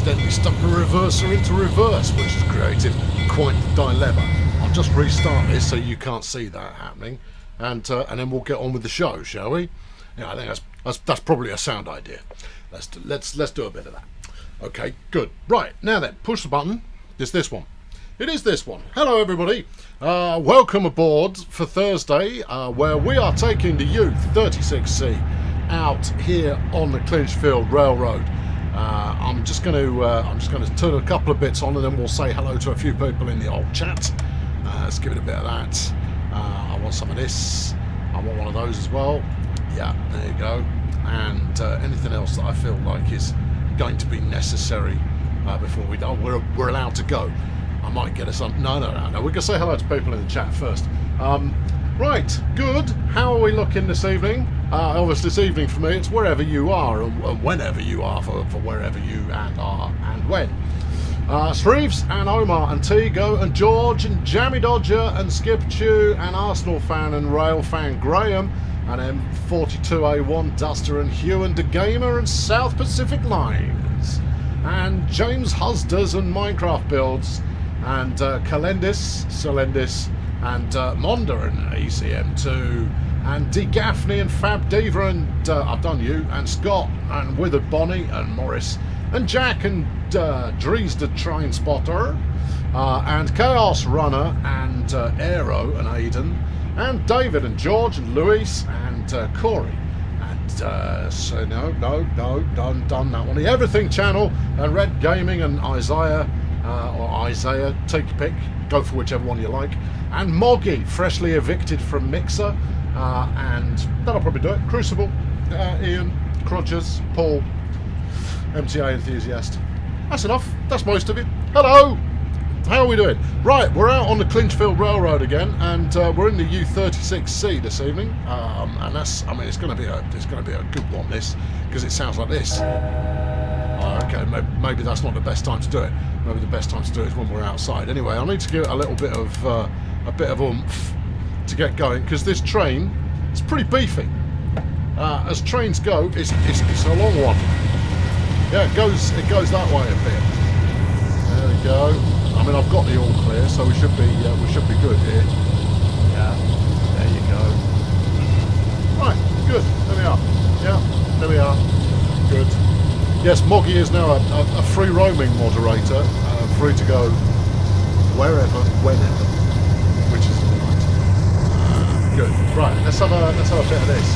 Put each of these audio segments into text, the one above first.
accidentally stuck the reverser into reverse, which has created quite the dilemma. I'll just restart this so you can't see that happening, and then we'll get on with the show, shall we? Yeah, I think that's probably a sound idea. Let's do a bit of that. Okay, good. Right, now then, push the button. It's this one. It is this one. Hello, everybody. Welcome aboard for Thursday, where we are taking the U36C out here on the Clinchfield Railroad. I'm just going to turn a couple of bits on, and then we'll say hello to a few people in the old chat. Let's give it a bit of that. I want some of this. I want one of those as well. Yeah, there you go. And anything else that I feel like is going to be necessary before we're allowed to go. I might get us on. No. We're going to say hello to people in the chat first. Right, good. How are we looking this evening? Obviously, this evening for me, it's wherever you are and whenever you are for wherever you are and when. Shreves and Omar and Tigo and George and Jammy Dodger and Skip Chew and Arsenal fan and Rail fan Graham and M42A1 Duster and Hugh and the Gamer and South Pacific Lines and James Husders and Minecraft Builds and Solendis and Monda and ECM2 and D Gaffney and Fab Diva and I've done you and Scott and Withered Bonnie and Morris and Jack and Dries the Train Spotter and Chaos Runner and Aero and Aidan and David and George and Luis and Corey and so no done that one, the Everything Channel and Red Gaming and Isaiah or Isaiah, take your pick, go for whichever one you like, and Moggy, freshly evicted from Mixer, and that'll probably do it. Crucible, Ian, Crudgers, Paul, MTA Enthusiast. That's enough. That's most of it. Hello! How are we doing? Right, we're out on the Clinchfield Railroad again, and we're in the U36C this evening, and that's, I mean, it's going to be a good one, this, because it sounds like this. Okay, maybe that's not the best time to do it. Maybe the best time to do it is when we're outside. Anyway, I need to give it a little bit of oomph to get going, because this train is pretty beefy. As trains go, it's a long one. Yeah, it goes that way a bit. There we go. I mean, I've got the all clear, so we should be good here. Yeah, there you go. Right, good. There we are. Yeah, there we are. Good. Yes, Moggy is now a free roaming moderator, free to go wherever, whenever, which is right. Good. Right, let's have a bit of this.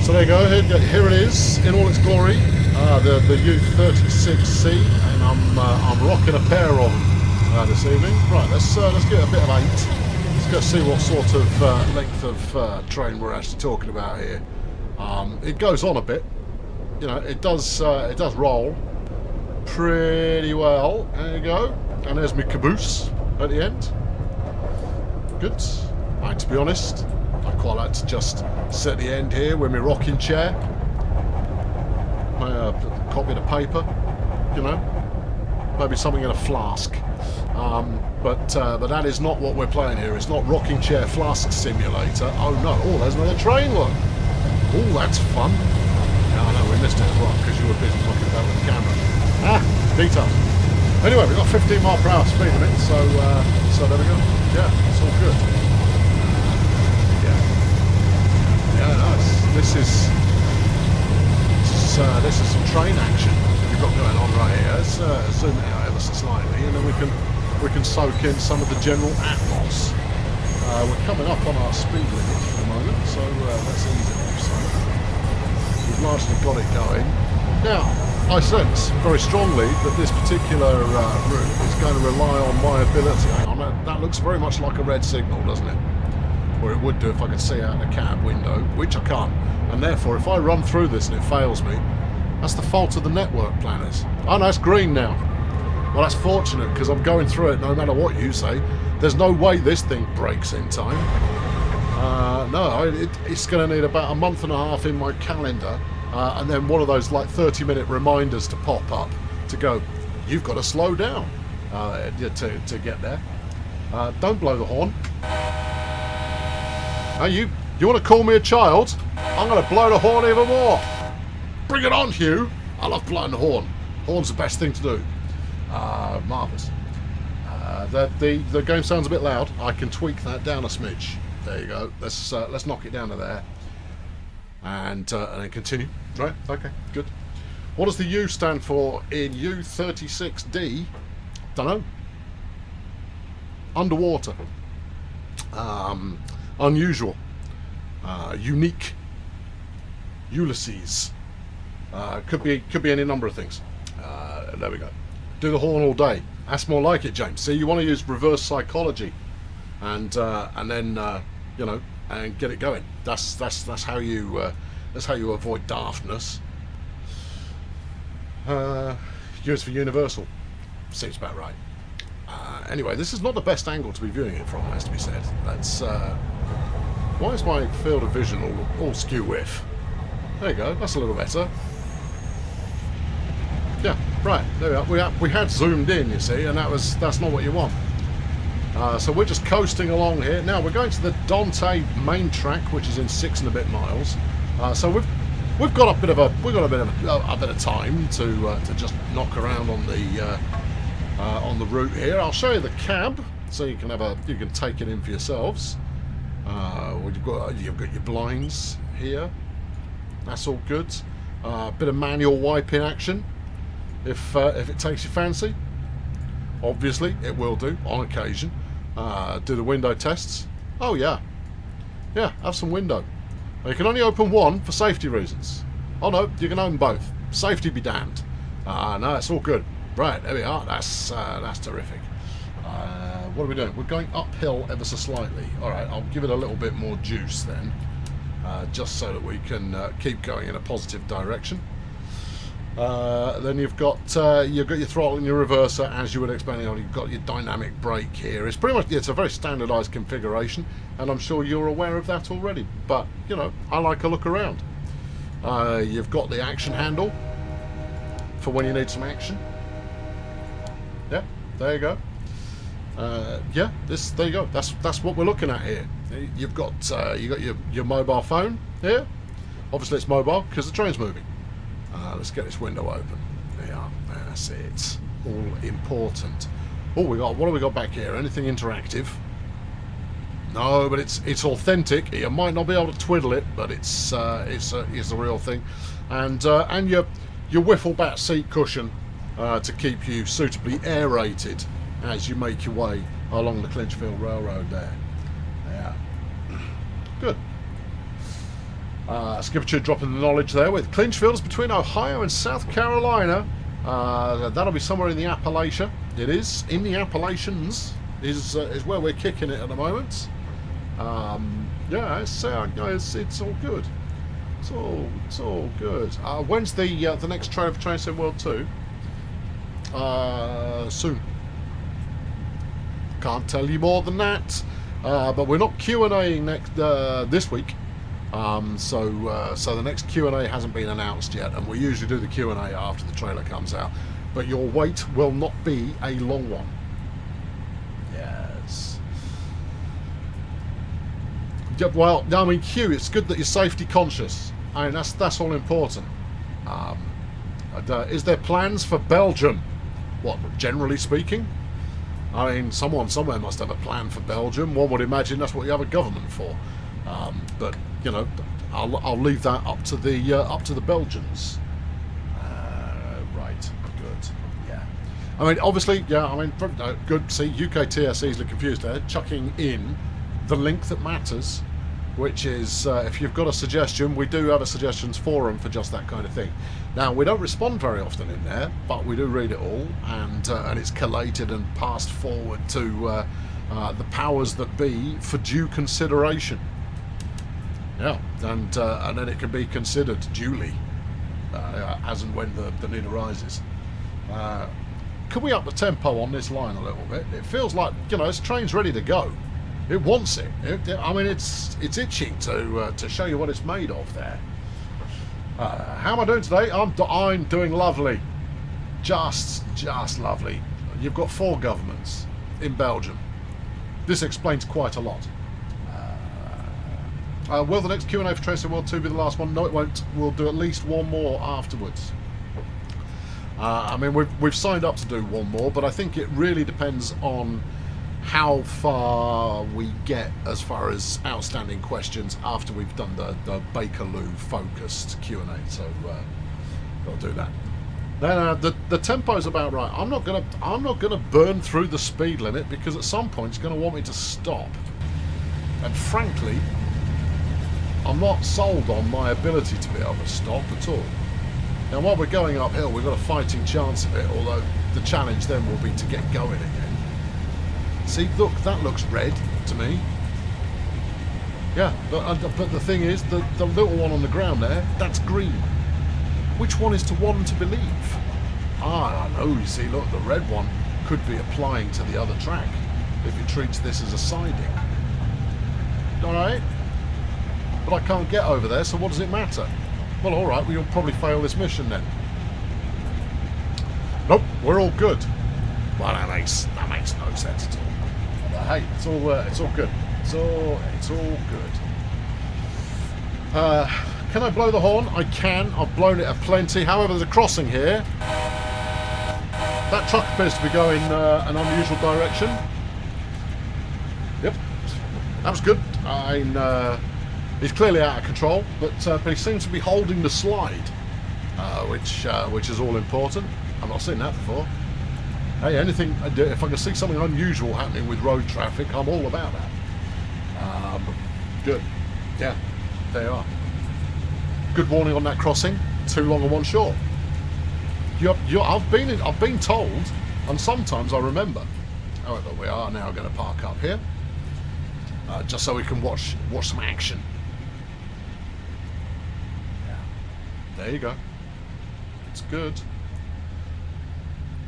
So there you go. Here it is in all its glory, the U36C, and I'm rocking a pair of them. This evening. Right, let's get a bit of 8. Let's go see what sort of length of train we're actually talking about here. It goes on a bit, you know. It does roll pretty well. There you go. And there's my caboose at the end. Good. And to be honest, I quite like to just sit at the end here with my rocking chair, my copy of the paper, you know, maybe something in a flask. But that is not what we're playing here. It's not Rocking Chair Flask Simulator. Oh no! Oh, there's another train. Look. Oh, that's fun. Yeah, I know we missed it as well because you were busy looking at that with the camera. Details. Anyway, we've got 15 mile per hour speed limit, so there we go. Yeah, it's all good. Yeah, nice. This is some train action we've got going on right here. Let's zoom it out ever so slightly, and then we can soak in some of the general atmos. We're coming up on our speed limit at the moment, so let's ease it off some. We've largely got it going. Now, I sense very strongly that this particular route is going to rely on my ability. Hang on, that looks very much like a red signal, doesn't it? Or it would do if I could see out the cab window, which I can't. And therefore, if I run through this and it fails me, that's the fault of the network planners. Oh no, it's green now. Well, that's fortunate, because I'm going through it no matter what you say. There's no way this thing breaks in time. No, it's going to need about a month and a half in my calendar, and then one of those like 30-minute reminders to pop up to go, you've got to slow down to get there. Don't blow the horn. Now you want to call me a child? I'm going to blow the horn even more. Bring it on, Hugh. I love blowing the horn. Horn's the best thing to do. Marvellous. The game sounds a bit loud. I can tweak that down a smidge. There you go. Let's knock it down to there. And then continue. Right, okay, good. What does the U stand for in U36D? Don't know. Underwater. Unusual. Unique. Ulysses. Could be any number of things. There we go. Do the horn all day. That's more like it, James. See, you want to use reverse psychology, and then you know, and get it going. That's how you avoid daftness. Use for universal. Seems about right. Anyway, this is not the best angle to be viewing it from, has to be said. That's why is my field of vision all skew with? There you go. That's a little better. Yeah, right. There we are. We had zoomed in, you see, and that's not what you want. So we're just coasting along here. Now we're going to the Dante main track, which is in 6 and a bit miles. So we've got a bit of time to just knock around on the route here. I'll show you the cab, so you can take it in for yourselves. You've got your blinds here. That's all good. Bit of manual wiping action. If it takes your fancy, obviously it will do on occasion. Do the window tests. Oh yeah, have some window. You can only open one for safety reasons. Oh no, you can open both. Safety be damned. No, it's all good. Right, there we are. That's terrific. What are we doing? We're going uphill ever so slightly. All right, I'll give it a little bit more juice then, just so that we can keep going in a positive direction. Then you've got your throttle and your reverser, as you would expect. You've got your dynamic brake here. It's a very standardised configuration, and I'm sure you're aware of that already. But you know, I like a look around. You've got the action handle for when you need some action. Yeah, there you go. There you go. That's what we're looking at here. You've got your mobile phone here. Obviously, it's mobile because the train's moving. Let's get this window open. There you are. That's it. All important. Oh, what have we got back here? Anything interactive? No, but it's authentic. You might not be able to twiddle it, but it's a real thing. And your wiffle back seat cushion to keep you suitably aerated as you make your way along the Clinchfield Railroad there. Yeah. Good. Let's give it a drop in the knowledge there with Clinchfield's between Ohio and South Carolina. That'll be somewhere in the Appalachia. It is in the Appalachians. Is where we're kicking it at the moment. It's all good. It's all good. When's the next trailer for Train Sim World 2? Soon. Can't tell you more than that. But we're not Q&A-ing this week. So the next Q&A hasn't been announced yet, and we usually do the Q&A after the trailer comes out. But your wait will not be a long one. Yes. Yeah, well, I mean, Hugh, it's good that you're safety conscious. I mean, that's all important. Is there plans for Belgium? What, generally speaking? I mean, someone somewhere must have a plan for Belgium. One would imagine that's what you have a government for. But you know, I'll leave that up to the Belgians. Right, good. Yeah. I mean, obviously, yeah. I mean, good. See, UK TS easily confused there, chucking in the link that matters, which is if you've got a suggestion, we do have a suggestions forum for just that kind of thing. Now, we don't respond very often in there, but we do read it all, and it's collated and passed forward to the powers that be for due consideration. Yeah, and then it can be considered duly as and when the need arises. Can we up the tempo on this line a little bit? It feels like, you know, this train's ready to go. It wants it. I mean, it's itching to show you what it's made of there. How am I doing today? I'm doing lovely. Just lovely. You've got 4 governments in Belgium. this explains quite a lot. Will the next Q&A for Tracer World 2 be the last one? No, it won't. We'll do at least one more afterwards. I mean, we've signed up to do one more, but I think it really depends on how far we get as far as outstanding questions after we've done the Bakerloo focused Q&A. So we'll do that. No, the tempo's about right. I'm not gonna burn through the speed limit, because at some point it's going to want me to stop. And frankly, I'm not sold on my ability to be able to stop at all. Now, while we're going uphill, we've got a fighting chance of it, although the challenge then will be to get going again. See, look, that looks red to me. Yeah, but the thing is, the little one on the ground there, that's green. Which one is to want to believe? I know, you see, look, the red one could be applying to the other track if it treats this as a siding. Alright? But I can't get over there, so what does it matter? Well, alright, well, you'll probably fail this mission then. Nope, we're all good. Well, that makes no sense at all. But hey, it's all good. It's all good. Can I blow the horn? I can. I've blown it a plenty. However, there's a crossing here. That truck appears to be going an unusual direction. Yep, that was good. He's clearly out of control, but he seems to be holding the slide, which is all important. I've not seen that before. Hey, anything, if I can see something unusual happening with road traffic, I'm all about that. Good. Yeah, there you are. Good warning on that crossing. Too long and one short. I've been told, and sometimes I remember. However, we are now going to park up here, just so we can watch some action. There you go. It's good.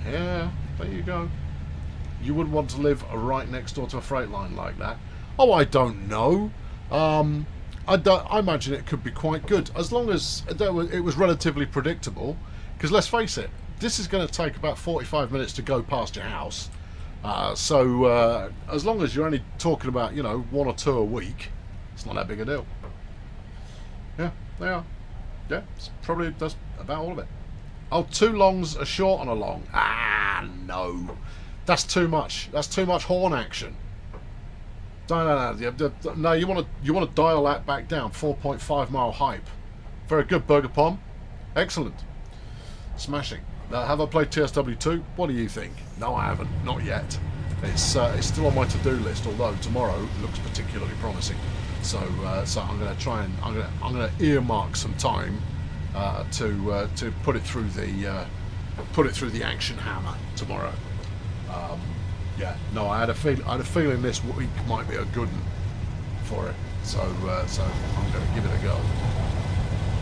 Yeah, there you go. You wouldn't want to live right next door to a freight line like that. Oh, I don't know. I imagine it could be quite good, as long as it was relatively predictable. Because let's face it, this is going to take about 45 minutes to go past your house. So as long as you're only talking about, you know, 1 or 2 a week, it's not that big a deal. Yeah, they are. Yeah, that's about all of it. Oh, 2 longs, a short and a long. Ah, no. That's too much. That's too much horn action. No. No, you want to dial that back down. 4.5 mile hype. Very good, Burger Pom. Excellent. Smashing. Have I played TSW2? What do you think? No, I haven't. Not yet. It's still on my to-do list, although tomorrow looks particularly promising. So I'm going to try and I'm going to earmark some time to put it through the action hammer tomorrow. Yeah, no, I had a feeling this week might be a good one for it. So I'm going to give it a go.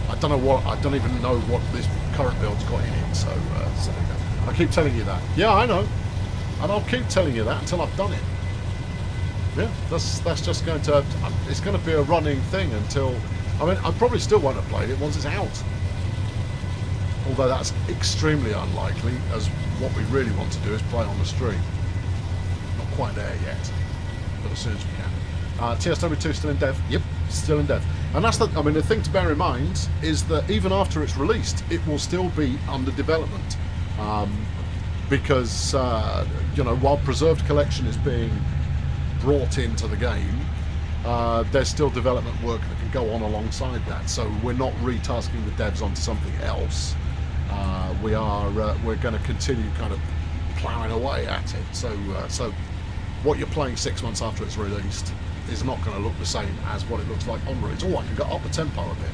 I don't even know what this current build's got in it. So there you go. I keep telling you that. Yeah, I know, and I'll keep telling you that until I've done it. Yeah, that's just going to, it's going to be a running thing until, I mean, I probably still won't have played it once it's out. Although that's extremely unlikely, as what we really want to do is play on the stream. Not quite there yet, but as soon as we can. TSW2 still in dev? Yep, still in dev. And that's I mean, the thing to bear in mind is that even after it's released, it will still be under development. Because, you know, while Preserved Collection is being brought into the game, there's still development work that can go on alongside that. So we're not retasking the devs onto something else. We're going to continue kind of ploughing away at it. So what you're playing 6 months after it's released is not going to look the same as what it looks like on release. Oh, I can go up the tempo a bit.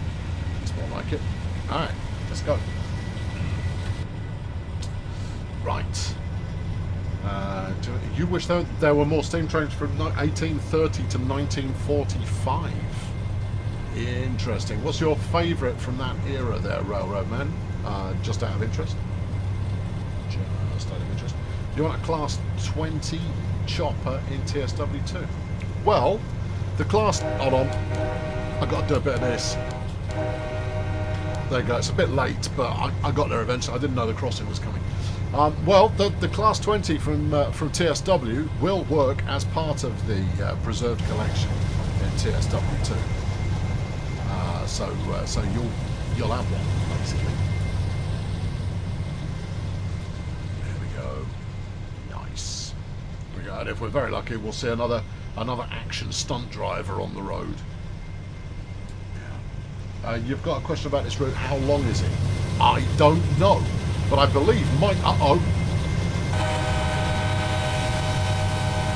It's more like it. All right, let's go. Right. You wish there were more steam trains from 1830 to 1945. Interesting. What's your favourite from that era there, Railroad Man? Just out of interest. Just out of interest. Do you want a Class 20 chopper in TSW2? Well, the Class... Hold on. I've got to do a bit of this. There you go. It's a bit late, but I got there eventually. I didn't know the crossing was coming. Well, the Class 20 from TSW will work as part of the preserved collection in TSW2. So you'll have one basically. There we go. Nice. And if we're very lucky, we'll see another action stunt driver on the road. You've got a question about this route. How long is it? I don't know, but I believe Mike.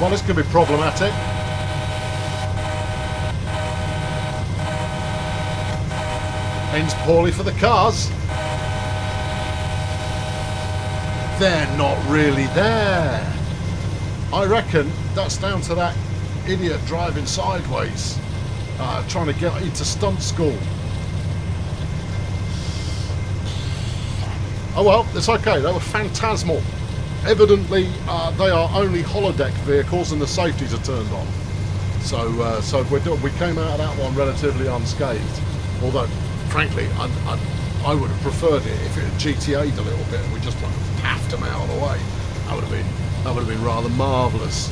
Well, this could be problematic. Ends poorly for the cars. They're not really there. I reckon that's down to that idiot driving sideways, trying to get into stunt school. Oh well, it's okay. They were phantasmal. Evidently, they are only holodeck vehicles, and the safeties are turned on. So we came out of that one relatively unscathed. Although, frankly, I would have preferred it if it had GTA'd a little bit and we just like paffed them out of the way. That would have been rather marvellous.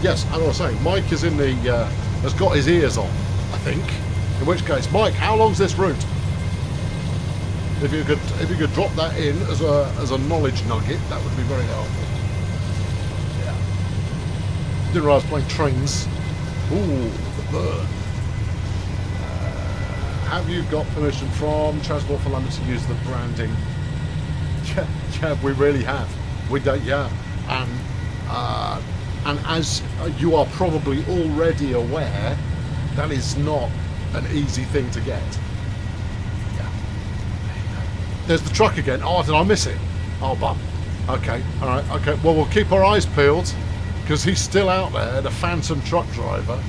Yes, as I was saying, Mike is in the has got his ears on, I think. In which case, Mike, how long's this route? If you could drop that in as a knowledge nugget, that would be very helpful. Yeah. Didn't realise I was playing trains. Ooh, the burn. Have you got permission from Transport for London to use the branding? Yeah, we really have. We don't. Yeah, and as you are probably already aware, that is not an easy thing to get. There's the truck again. Oh, did I miss it? Oh, bum. Okay, all right, okay. Well, we'll keep our eyes peeled because he's still out there, the phantom truck driver,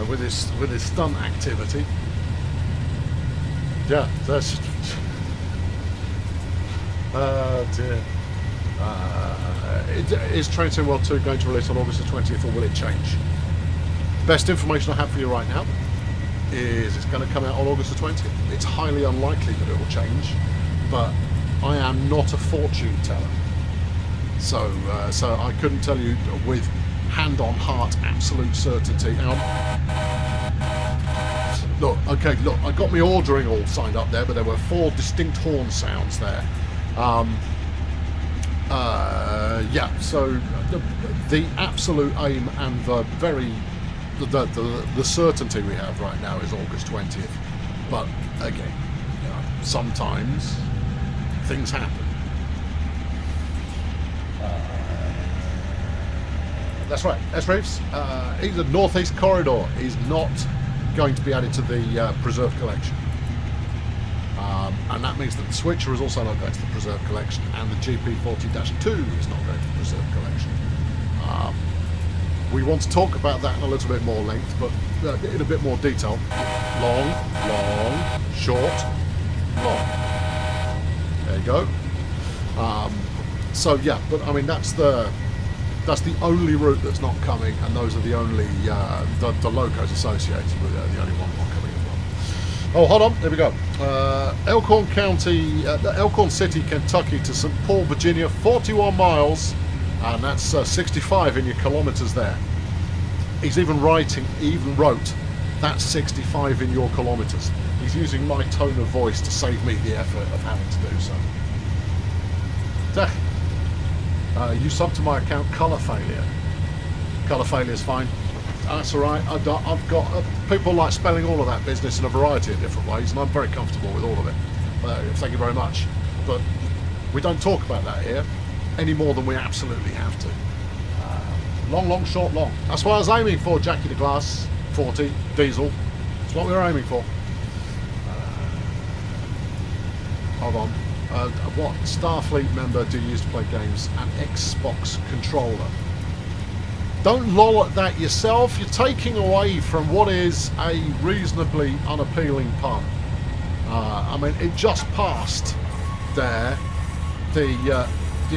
with his stunt activity. Yeah, that's. Oh dear. Is Train Sim World 2 going to release on August the 20th, or will it change? Best information I have for you right now is it's going to come out on August the 20th. It's highly unlikely that it will change, but I am not a fortune teller, so I couldn't tell you with hand on heart absolute certainty. Hang on. Look, okay, look, I got my ordering all signed up there, but there were 4 distinct horn sounds there. Yeah, so the absolute aim and the certainty we have right now is August 20th, but again, you know, sometimes things happen. That's right, S-Reeves. The Northeast Corridor is not going to be added to the Preserve Collection. And that means that the Switcher is also not going to the Preserve Collection, and the GP40-2 is not going to the Preserve Collection. We want to talk about that in a little bit more length, but in a bit more detail. Long, short, long. There you go. So yeah, but I mean that's the only route that's not coming, and those are the only the locos associated with it, the only one not coming as well. Oh, hold on, there we go. Elkhorn County, Elkhorn City, Kentucky to St. Paul, Virginia, 41 miles, and that's 65 in your kilometres there. He's even wrote that's 65 in your kilometres. He's using my tone of voice to save me the effort of having to do so. You sub to my account, colour failure. Colour failure is fine. That's all right. I've got people like spelling all of that business in a variety of different ways, and I'm very comfortable with all of it. Thank you very much. But we don't talk about that here any more than we absolutely have to. Long, short, long. That's what I was aiming for, Jackie the Glass 40 diesel. That's what we were aiming for. Hold on. What Starfleet member do you use to play games? An Xbox controller. Don't loll at that yourself. You're taking away from what is a reasonably unappealing pun. I mean, it just passed there the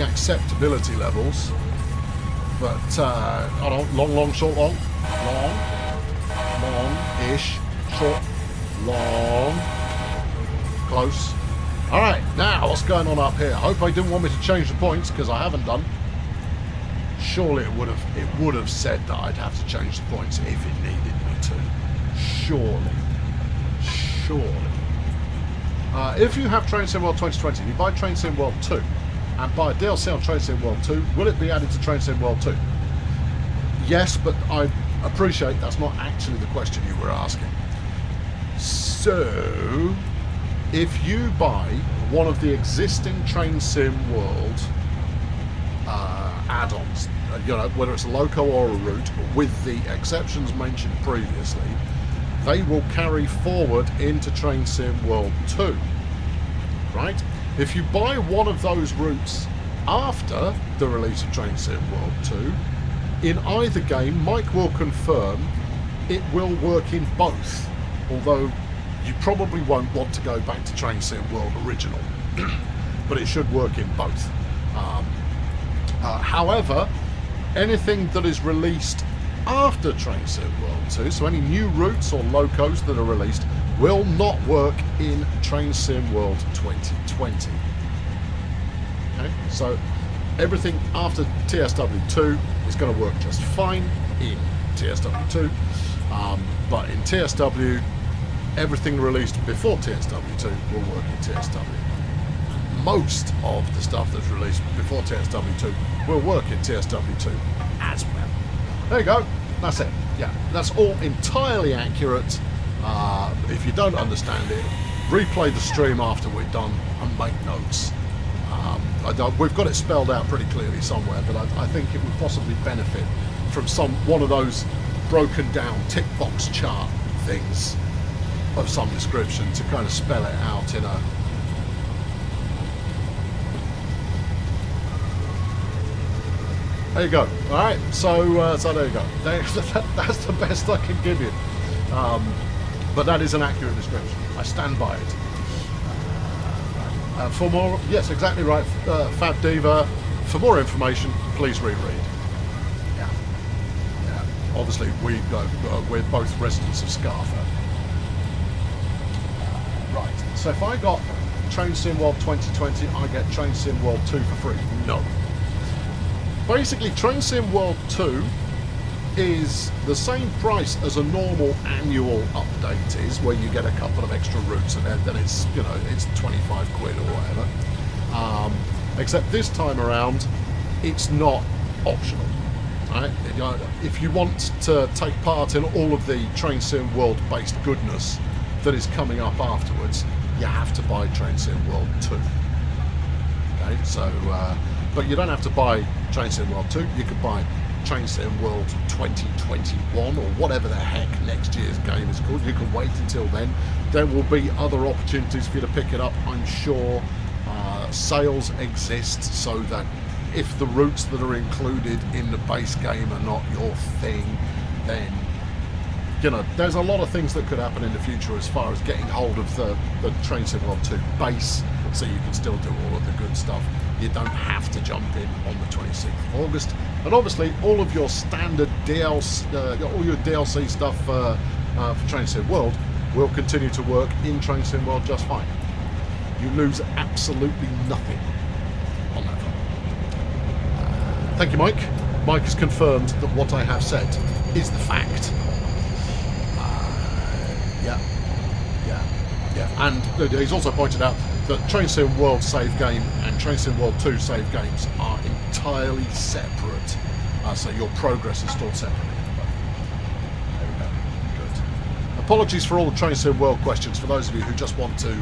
acceptability levels. But hold on, long, short, long, long-ish, short, long, close, Alright, now what's going on up here? I hope I didn't want me to change the points, because I haven't done. Surely it would have said that I'd have to change the points if it needed me to. Surely. If you have Train Sim World 2020 and you buy Train Sim World 2 and buy a DLC on Train Sim World 2, will it be added to Train Sim World 2? Yes, but I appreciate that's not actually the question you were asking. So, if you buy one of the existing Train Sim World add-ons, whether it's a loco or a route, with the exceptions mentioned previously, they will carry forward into Train Sim World 2, right? If you buy one of those routes after the release of Train Sim World 2, in either game, Mike will confirm it will work in both, although you probably won't want to go back to Train Sim World Original, but it should work in both. However, anything that is released after Train Sim World 2, so any new routes or locos that are released, will not work in Train Sim World 2020. Okay, so everything after TSW2 is going to work just fine in TSW2, but in TSW, everything released before TSW2 will work in TSW. Most of the stuff that's released before TSW2 will work in TSW2 as well. There you go. That's it. Yeah, that's all entirely accurate. If you don't understand it, replay the stream after we're done and make notes. We've got it spelled out pretty clearly somewhere, but I think it would possibly benefit from one of those broken down tick box chart things of some description to kind of spell it out in a... There you go. All right, so there you go. That's the best I can give you. But that is an accurate description. I stand by it. For more, yes, exactly right, Fab Diva. For more information, please reread. Yeah. Obviously, we're both residents of Scarfer. Right. So if I got Train Sim World 2020, I get Train Sim World 2 for free. No. Basically, Train Sim World 2 is the same price as a normal annual update is, where you get a couple of extra routes and then it's, it's 25 quid or whatever. Except this time around, it's not optional. Right? If you want to take part in all of the Train Sim World based goodness that is coming up afterwards, you have to buy Train Sim World 2. Okay, so but you don't have to buy Train Sim World 2, you can buy Train Sim World 2021 or whatever the heck next year's game is called. You can wait until then. There will be other opportunities for you to pick it up, I'm sure. Sales exist so that if the routes that are included in the base game are not your thing, then there's a lot of things that could happen in the future as far as getting hold of the Train Sim World 2 base, so you can still do all of the good stuff. You don't have to jump in on the 26th of August. And obviously, all of your standard DLC, all your DLC stuff for Train Sim World will continue to work in Train Sim World just fine. You lose absolutely nothing on that one. Thank you, Mike. Mike has confirmed that what I have said is the fact. Yeah. And he's also pointed out that Train Sim World save game and Train Sim World 2 save games are entirely separate. So your progress is stored separately. There we go. Good. Apologies for all the Train Sim World questions for those of you who just want to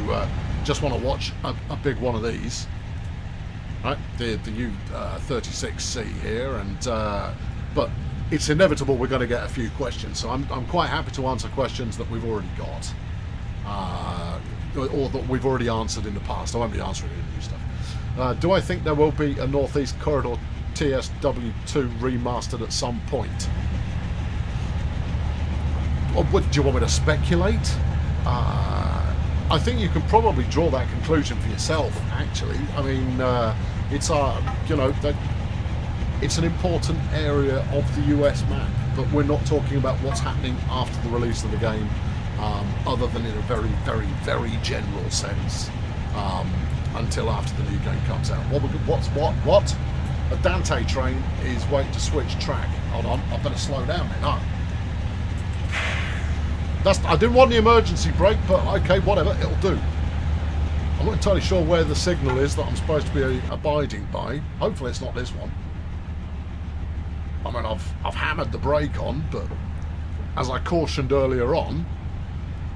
watch a big one of these. Right, the U36C here, and but it's inevitable we're going to get a few questions. So I'm quite happy to answer questions that we've already got. Or that we've already answered in the past. I won't be answering any new stuff. Do I think there will be a Northeast Corridor TSW2 remastered at some point? Or do you want me to speculate? I think you can probably draw that conclusion for yourself, actually. I mean, it's it's an important area of the US map, but we're not talking about what's happening after the release of the game. Other than in a very, very, very general sense. until after the new game comes out. What? A Dante train is waiting to switch track. Hold on, I better slow down then. No. I didn't want the emergency brake, but okay, whatever, it'll do. I'm not entirely sure where the signal is that I'm supposed to be abiding by. Hopefully it's not this one. I mean, I've hammered the brake on, but as I cautioned earlier on,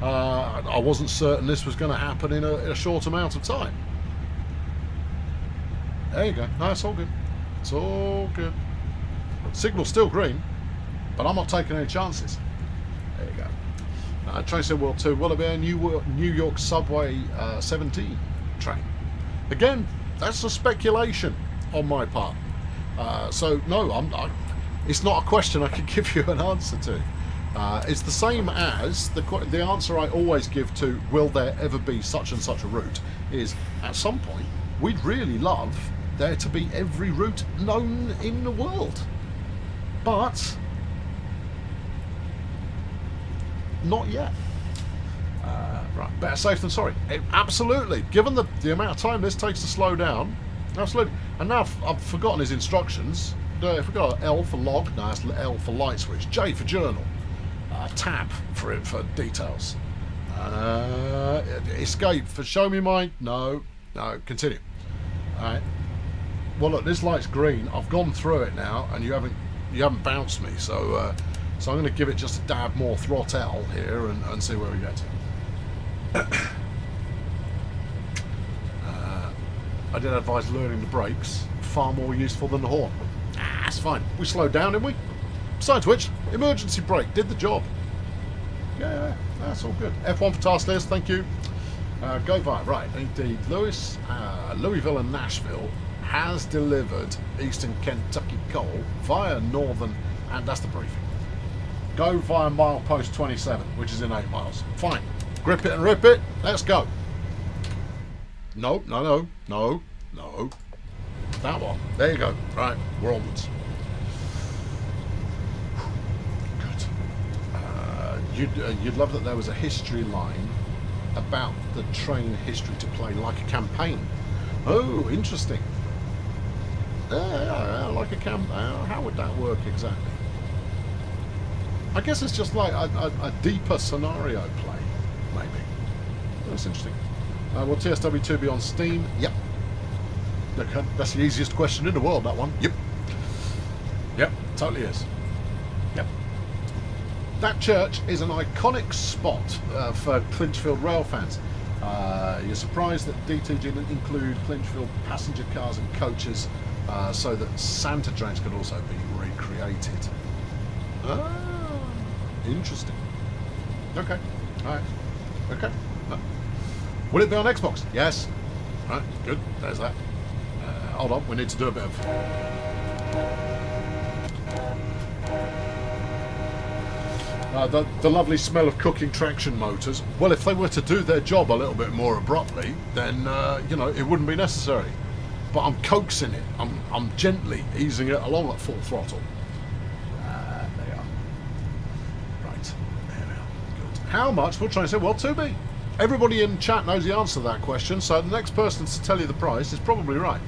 I wasn't certain this was going to happen in a short amount of time. There you go. No, it's all good. It's all good. Signal's still green, but I'm not taking any chances. There you go. Train World 2, will it be a New York Subway 17 train? Again, that's a speculation on my part. So no, it's not a question I can give you an answer to. It's the same as the answer I always give to will there ever be such and such a route is at some point we'd really love there to be every route known in the world, but not yet. Right, better safe than sorry. Absolutely, given the amount of time this takes to slow down, absolutely. And now I've forgotten his instructions. I forgot L for log, no, it's L for light switch, J for journal, tab for details, escape for show me my, no, continue. Alright, well look, this light's green, I've gone through it now and you haven't bounced me, so I'm going to give it just a dab more throttle here and see where we get. I did advise learning the brakes, far more useful than the horn. That's fine. We slowed down, didn't we? Besides which, emergency brake did the job. Yeah, that's all good. F1 for task list, thank you. Go via, right, indeed. Louisville and Nashville has delivered Eastern Kentucky coal via Northern, and that's the briefing. Go via milepost 27, which is in 8 miles. Fine. Grip it and rip it. Let's go. No. That one. There you go. Right, we're onwards. Good. You'd love that there was a history line about the train history to play like a campaign. Oh, interesting. Like a how would that work exactly? I guess it's just like a deeper scenario play, maybe. That's interesting. Will TSW2 be on Steam? Yep. Okay, that's the easiest question in the world, that one. Yep, totally is. Yep. That church is an iconic spot for Clinchfield rail fans. You're surprised that DTG didn't include Clinchfield passenger cars and coaches so that Santa trains could also be recreated. Interesting. Okay. Alright. Okay. Will it be on Xbox? Yes. Right. Good. There's that. Hold on. We need to do a bit of... the lovely smell of cooking traction motors. Well, if they were to do their job a little bit more abruptly, then, it wouldn't be necessary. But I'm coaxing it. I'm gently easing it along at full throttle. There you are. Right. There we are. Good. How much will Train World 2 be? Everybody in chat knows the answer to that question, so the next person to tell you the price is probably right.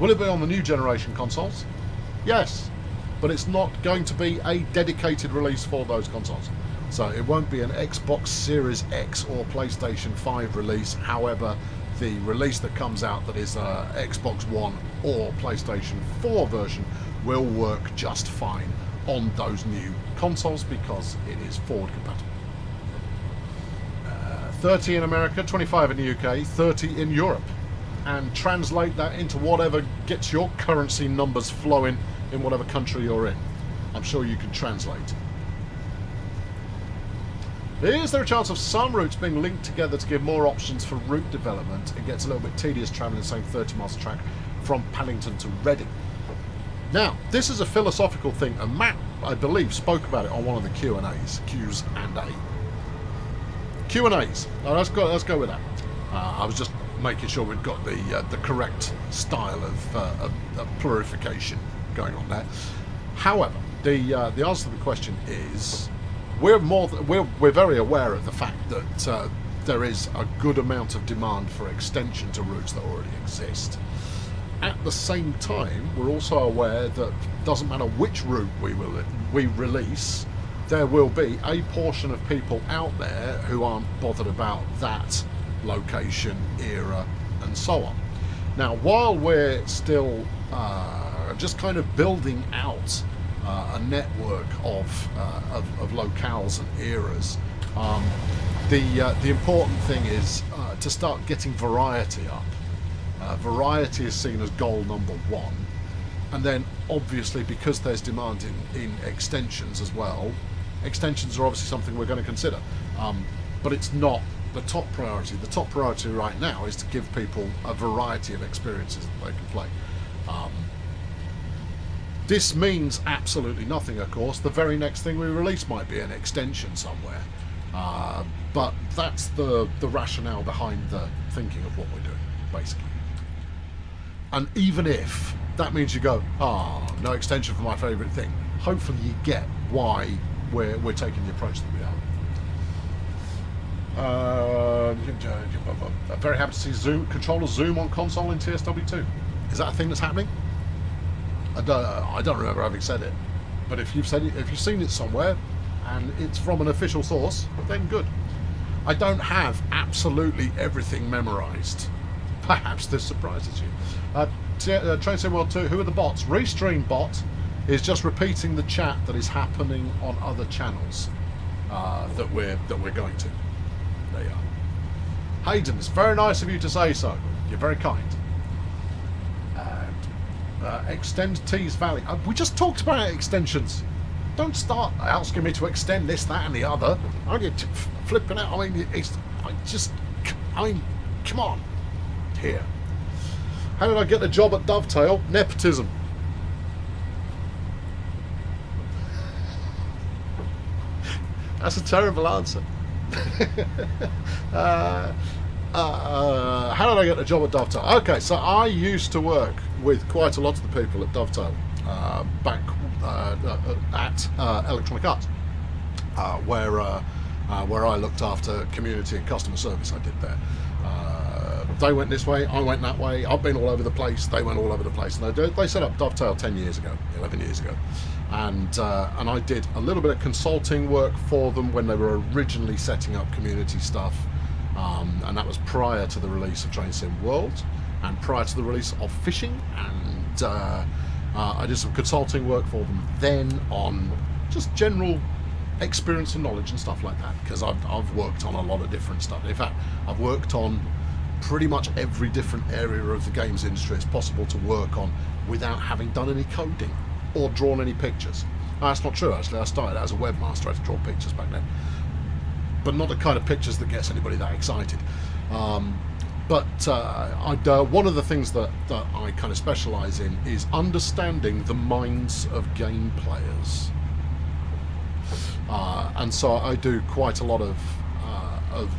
Will it be on the new generation consoles? Yes, but it's not going to be a dedicated release for those consoles. So it won't be an Xbox Series X or PlayStation 5 release. However, the release that comes out that is Xbox One or PlayStation 4 version will work just fine on those new consoles because it is forward compatible. 30 in America, 25 in the UK, 30 in Europe. And translate that into whatever gets your currency numbers flowing in whatever country you're in. I'm sure you can translate. Is there a chance of some routes being linked together to give more options for route development? It gets a little bit tedious travelling the same 30 miles track from Paddington to Reading. Now, this is a philosophical thing, and Matt, I believe, spoke about it on one of the Q&As. Q's and A. Q&As. Oh, let's go with that. I was just making sure we've got the correct style of plurification going on there. However, the answer to the question is we're very aware of the fact that there is a good amount of demand for extension to routes that already exist. At the same time, we're also aware that doesn't matter which route we release, there will be a portion of people out there who aren't bothered about that location, era, and so on. Now, while we're still just kind of building out a network of locales and eras, the important thing is to start getting variety up. Variety is seen as goal number one, and then obviously because there's demand in extensions as well, extensions are obviously something we're going to consider, but it's not the top priority. The top priority right now is to give people a variety of experiences that they can play. This means absolutely nothing, of course. The very next thing we release might be an extension somewhere, but that's the rationale behind the thinking of what we're doing, basically. And even if that means you go, no extension for my favourite thing, hopefully you get why we're taking the approach that we are. I'm very happy to see controller zoom on console in TSW2. Is that a thing that's happening? I don't remember having said it, but if you've said it, if you've seen it somewhere, and it's from an official source, then good. I don't have absolutely everything memorised. Perhaps this surprises you. Train Sim World 2, who are the bots? Restream bot is just repeating the chat that is happening on other channels that we're going to. There you are. Hayden, it's very nice of you to say so. You're very kind. Extend Tees Valley. We just talked about extensions. Don't start asking me to extend this, that, and the other. I get flipping out. I mean, come on. Here. How did I get the job at Dovetail? Nepotism. That's a terrible answer. How did I get the job at Dovetail? Okay, so I used to work with quite a lot of the people at Dovetail back at Electronic Arts, where I looked after community and customer service. I did there. They went this way, I went that way. I've been all over the place. They went all over the place. And they set up Dovetail 10 years ago, 11 years ago, and I did a little bit of consulting work for them when they were originally setting up community stuff, and that was prior to the release of Train Sim World and prior to the release of Fishing. And I did some consulting work for them then on just general experience and knowledge and stuff like that, because I've worked on a lot of different stuff. In fact, I've worked on pretty much every different area of the games industry it's possible to work on without having done any coding or drawn any pictures. That's not true, actually. I started as a webmaster. I had to draw pictures back then, but not the kind of pictures that gets anybody that excited. But one of the things that I kind of specialise in is understanding the minds of game players, and so I do quite a lot of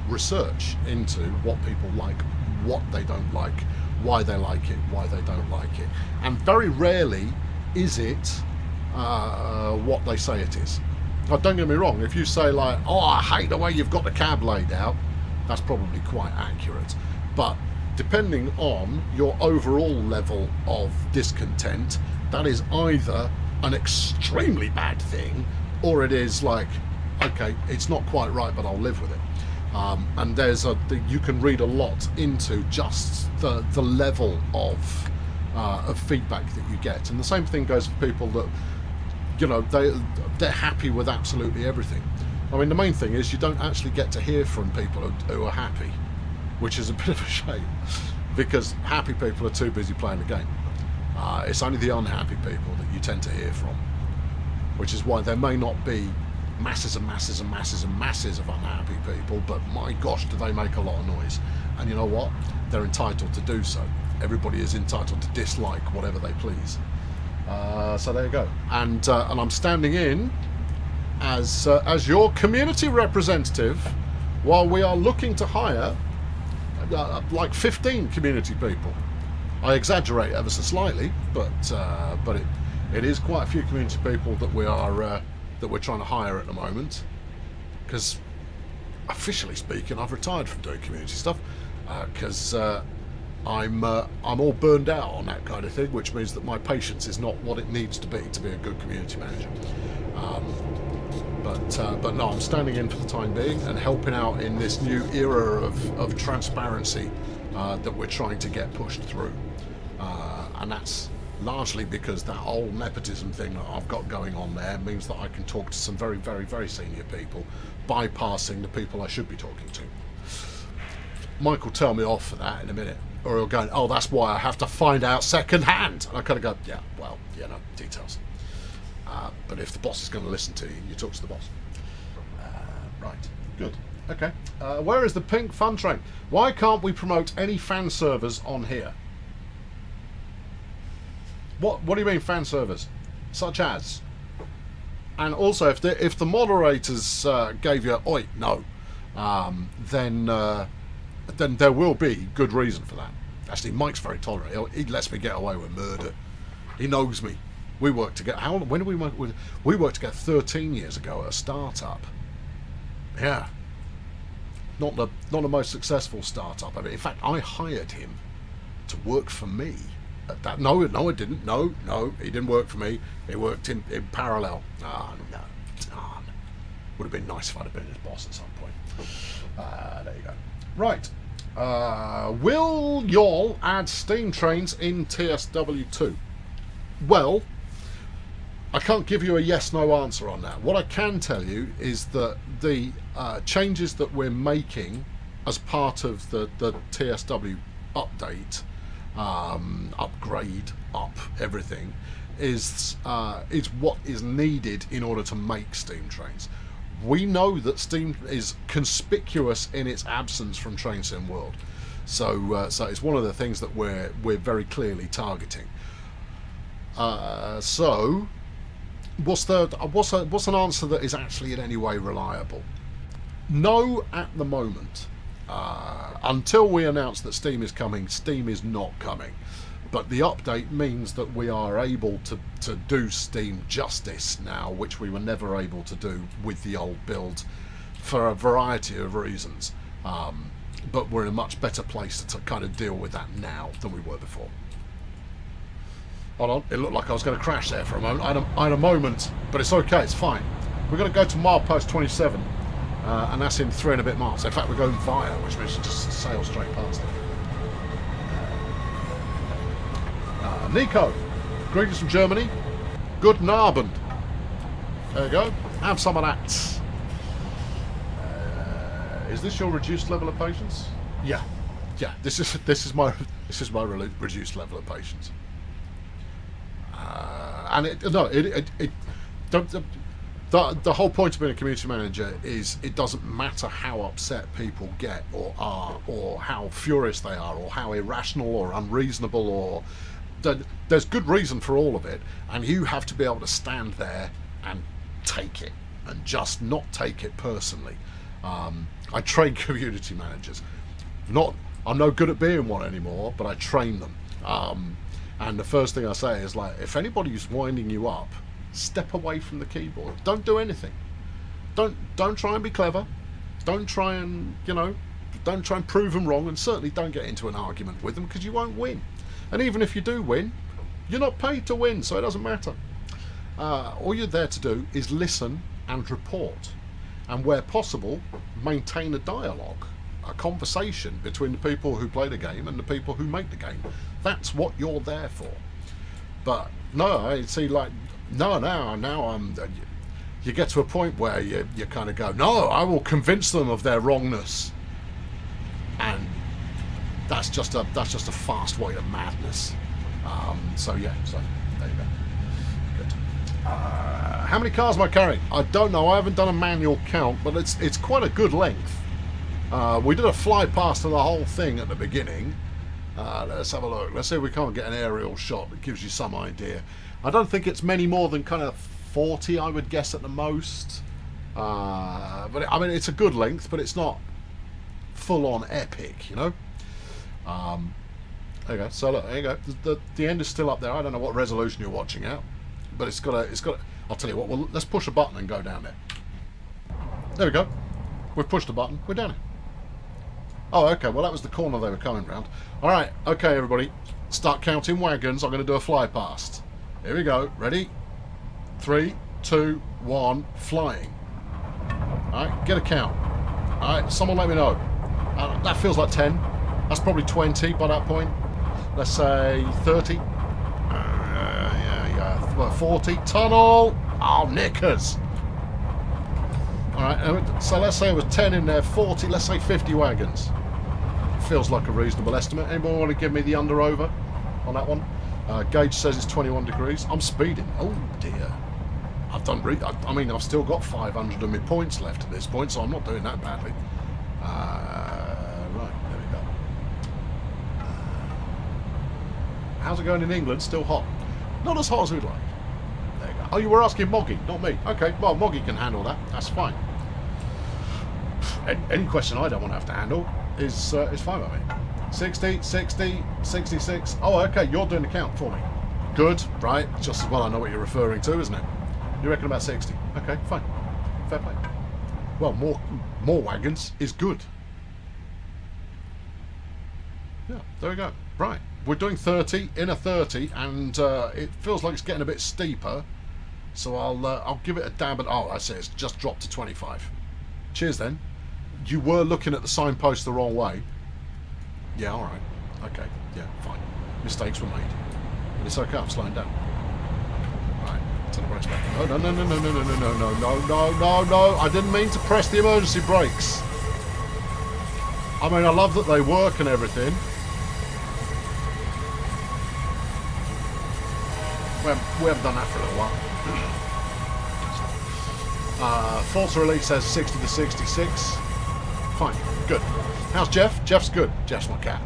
research into what people like, what they don't like, why they like it, why they don't like it, and very rarely is it what they say it is. Now, don't get me wrong, if you say like, I hate the way you've got the cab laid out, that's probably quite accurate, but depending on your overall level of discontent, that is either an extremely bad thing, or it is like, okay, it's not quite right, but I'll live with it. And you can read a lot into just the level of feedback that you get, and the same thing goes for people that, they're happy with absolutely everything. I mean, the main thing is you don't actually get to hear from people who are happy, which is a bit of a shame, because happy people are too busy playing the game. It's only the unhappy people that you tend to hear from, which is why there may not be masses and masses and masses and masses of unhappy people, but my gosh, do they make a lot of noise. And you know what? They're entitled to do so. Everybody is entitled to dislike whatever they please. So there you go. And I'm standing in as your community representative while we are looking to hire like 15 community people. I exaggerate ever so slightly, but it is quite a few community people that we're trying to hire at the moment, because officially speaking, I've retired from doing community stuff because I'm all burned out on that kind of thing, which means that my patience is not what it needs to be a good community manager. But no, I'm standing in for the time being and helping out in this new era of transparency that we're trying to get pushed through, and that's largely because that whole nepotism thing that I've got going on there means that I can talk to some very, very, very senior people, bypassing the people I should be talking to. Mike will tell me off for that in a minute, or he'll go, oh, that's why I have to find out second hand. And I kind of go, yeah, well, details. But if the boss is going to listen to you, you talk to the boss. Right, good. Okay. Where is the pink fun train? Why can't we promote any fan servers on here? What do you mean fan servers? Such as? And also, if the moderators gave you oi no, then there will be good reason for that. Actually, Mike's very tolerant. He lets me get away with murder. He knows me. We worked together. When did we work? We worked together 13 years ago at a startup. Yeah. Not the most successful startup. I mean, in fact, I hired him to work for me. No, I didn't. No, he didn't work for me. He worked in parallel. No. Would have been nice if I'd have been his boss at some point. There you go. Right. Will y'all add steam trains in TSW2? Well, I can't give you a yes/no answer on that. What I can tell you is that the changes that we're making as part of the TSW update, upgrade, everything, is what is needed in order to make steam trains. We know that steam is conspicuous in its absence from Train Sim World, so it's one of the things that we're very clearly targeting. So, what's an answer that is actually in any way reliable? No, at the moment. Until we announce that Steam is coming, Steam is not coming. But the update means that we are able to do Steam justice now, which we were never able to do with the old build for a variety of reasons. But we're in a much better place to kind of deal with that now than we were before. Hold on, it looked like I was going to crash there for a moment. I had a moment, but it's okay, it's fine. We're going to go to milepost 27, and that's in 3 and a bit miles. In fact, we're going via, which means just sail straight past it. Nico, greetings from Germany. Guten Abend. There you go. Have some of that. Is this your reduced level of patience? Yeah. This is my reduced level of patience. And the whole point of being a community manager is it doesn't matter how upset people get or are, or how furious they are, or how irrational or unreasonable, or there's good reason for all of it, and you have to be able to stand there and take it, and just not take it personally. I train community managers. I'm no good at being one anymore, but I train them. And the first thing I say is, like, if anybody's winding you up, step away from the keyboard. Don't do anything. Don't try and be clever. Don't try and prove them wrong, and certainly don't get into an argument with them, because you won't win. And even if you do win, you're not paid to win, so it doesn't matter. All you're there to do is listen and report, and where possible, maintain a dialogue, a conversation between the people who play the game and the people who make the game. That's what you're there for. But no, I see, like, now I'm. You get to a point where you kind of go, no, I will convince them of their wrongness, and that's just a fast way to madness. So there you go. Good. How many cars am I carrying? I don't know. I haven't done a manual count, but it's quite a good length. We did a fly past of the whole thing at the beginning. Let's have a look. Let's see if we can't get an aerial shot that gives you some idea. I don't think it's many more than kind of 40, I would guess, at the most. But I mean, it's a good length, but it's not full-on epic, you know. There you go. So look, there you go. The end is still up there. I don't know what resolution you're watching at, but it's got. I'll tell you what. Well, let's push a button and go down there. There we go. we've pushed the button. We're down it. Oh, okay. Well, that was the corner they were coming round. All right. Okay, everybody. Start counting wagons. I'm going to do a fly past. Here we go. Ready? 3, 2, 1. Flying. All right. Get a count. All right. Someone let me know. That feels like 10. That's probably 20 by that point. Let's say 30. 40. Tunnel. Oh, knickers. All right. So let's say it was 10 in there. 40. Let's say 50 wagons. Feels like a reasonable estimate. Anyone want to give me the under-over on that one? Gauge says it's 21 degrees. I'm speeding. Oh dear. I've done. I mean, I've still got 500 of my points left at this point, so I'm not doing that badly. Right, there we go. How's it going in England? Still hot? Not as hot as we'd like. There you go. Oh, you were asking Moggy, not me. Okay, well, Moggy can handle that. That's fine. Any question I don't want to have to handle is fine by me. 60, 60, 66. Oh, okay, you're doing the count for me. Good, right. Just as well I know what you're referring to, isn't it? You reckon about 60? Okay, fine. Fair play. Well, more wagons is good. Yeah, there we go. Right, we're doing 30, in a 30, and it feels like it's getting a bit steeper. So I'll give it a dab at... Oh, I see, it's just dropped to 25. Cheers then. You were looking at the signpost the wrong way. Yeah, all right. Okay, yeah, fine. Mistakes were made. But it's okay, I'm slowing down. Right, turn the brakes back. Oh, no, no, no, no, no, no, no, no, no, no, no, no, no. I didn't mean to press the emergency brakes. I mean, I love that they work and everything. We haven't done that for a little while. False release says 60 to 66. Fine, good. How's Jeff? Jeff's good. Jeff's my cat.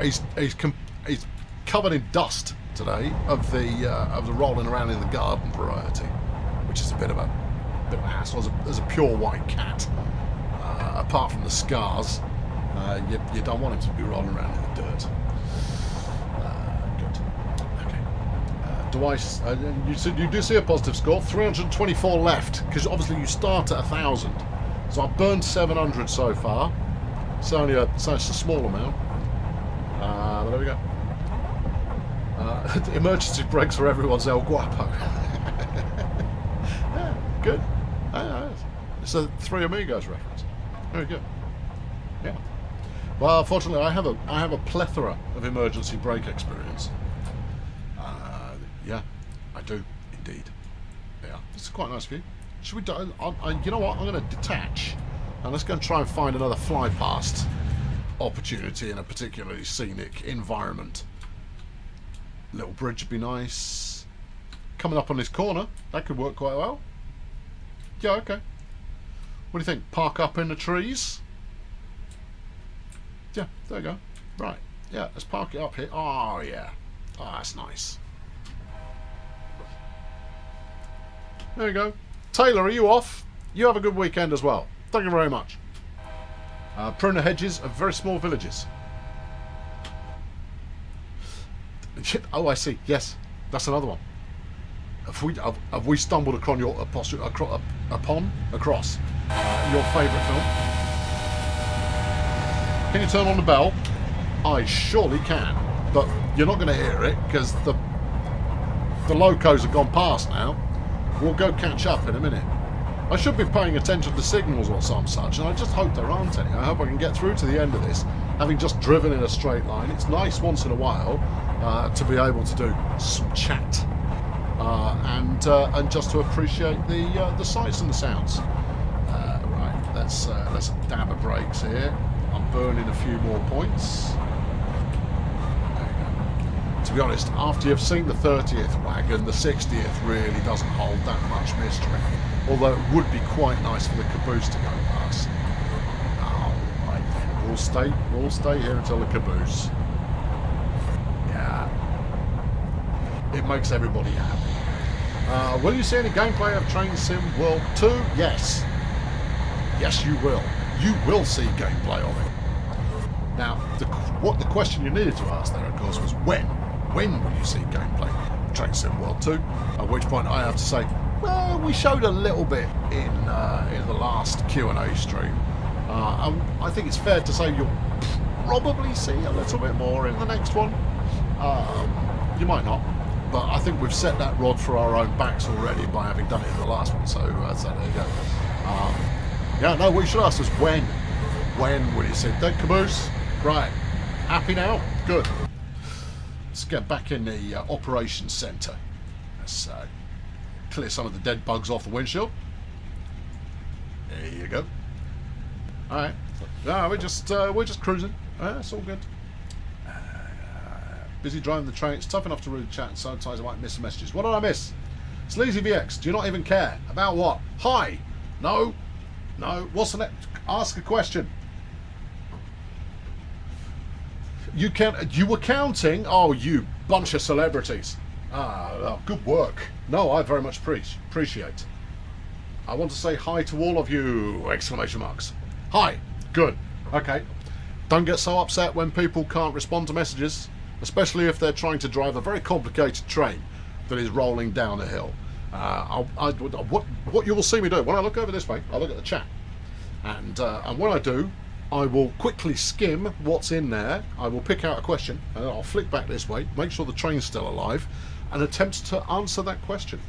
He's covered in dust today of the rolling around in the garden variety, which is a bit of a hassle. As a pure white cat, apart from the scars, you don't want him to be rolling around in the dirt. Good. Okay. You do see a positive score. 324 left, because obviously you start at 1,000. So I've burned 700 so far. It's only it's a small amount. But there we go. Emergency brakes for everyone's El Guapo. Yeah, good. It's a Three Amigos reference. Very good. Yeah. Well, unfortunately, I have a plethora of emergency brake experience. Yeah, I do indeed. Yeah, it's quite a nice view. Should we do? You know what? I'm going to detach, and let's go and try and find another fly past opportunity in a particularly scenic environment. Little bridge would be nice. Coming up on this corner, that could work quite well. Yeah, okay. What do you think? Park up in the trees? Yeah, there we go. Right. Yeah, let's park it up here. Oh, yeah. Oh, that's nice. There we go. Taylor, are you off? You have a good weekend as well. Thank you very much. Prune the hedges of very small villages. Oh, I see. Yes, that's another one. Have we stumbled across your favourite film? Can you turn on the bell? I surely can, but you're not going to hear it because the locos have gone past now. We'll go catch up in a minute. I should be paying attention to signals or some such, and I just hope there aren't any. I hope I can get through to the end of this, having just driven in a straight line. It's nice once in a while to be able to do some chat and just to appreciate the sights and the sounds. Right, let's dab a brakes here. I'm burning a few more points. To be honest, after you've seen the 30th wagon, the 60th really doesn't hold that much mystery. Although it would be quite nice for the caboose to go past. Oh, right then. We'll stay here until the caboose. Yeah. It makes everybody happy. Will you see any gameplay of Train Sim World 2? Yes. Yes, you will. You will see gameplay of it. Now, the question you needed to ask there, of course, was when? When will you see gameplay of Train Sim World 2? At which point I have to say, Well, we showed a little bit in the last Q&A stream. I think it's fair to say you'll probably see a little bit more in the next one. You might not, but I think we've set that rod for our own backs already by having done it in the last one. So there you go. Yeah, no, what you should ask is when. When will you see dead caboose? Right. Happy now? Good. Let's get back in the operations centre. Let's clear some of the dead bugs off the windshield. There you go. All right. No, we're just cruising. It's all good. Busy driving the train. It's tough enough to read the chat, and sometimes I might miss some messages. What did I miss? Sleazy VX. Do you not even care about what? Hi. No. No. What's the next? Ask a question. You were counting? Oh, you bunch of celebrities. Good work. No, I very much appreciate. I want to say hi to all of you! Exclamation marks. Hi. Good. Okay. Don't get so upset when people can't respond to messages, especially if they're trying to drive a very complicated train that is rolling down a hill. What you will see me do when I look over this way, I look at the chat, and when I do, I will quickly skim what's in there. I will pick out a question, and I'll flick back this way, make sure the train's still alive, and attempt to answer that question,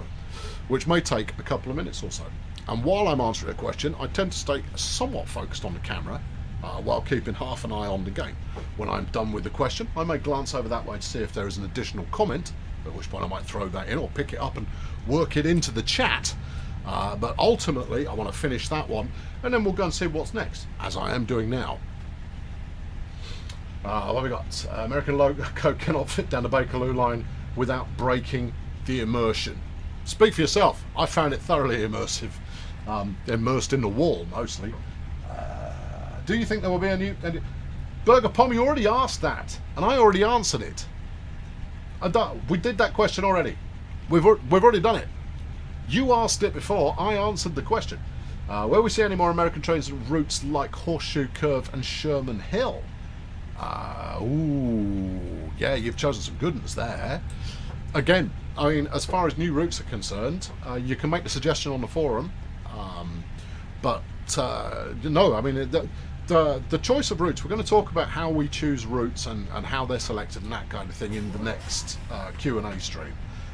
which may take a couple of minutes or so. And while I'm answering a question, I tend to stay somewhat focused on the camera, while keeping half an eye on the game. When I'm done with the question, I may glance over that way to see if there is an additional comment, at which point I might throw that in or pick it up and work it into the chat. But ultimately, I want to finish that one, and then we'll go and see what's next, as I am doing now. What have we got? American logo cannot fit down the Bakerloo line without breaking the immersion. Speak for yourself. I found it thoroughly immersive. Immersed in the wall, mostly. Do you think there will be a new... Burger Pom, you already asked that, and I already answered it. We did that question already. We've already done it. You asked it before, I answered the question. Will we see any more American trains and routes like Horseshoe Curve and Sherman Hill? Ooh, yeah, you've chosen some good ones there. Again, I mean, as far as new routes are concerned, you can make the suggestion on the forum, but no, I mean, the choice of routes, we're going to talk about how we choose routes and how they're selected and that kind of thing in the next Q&A stream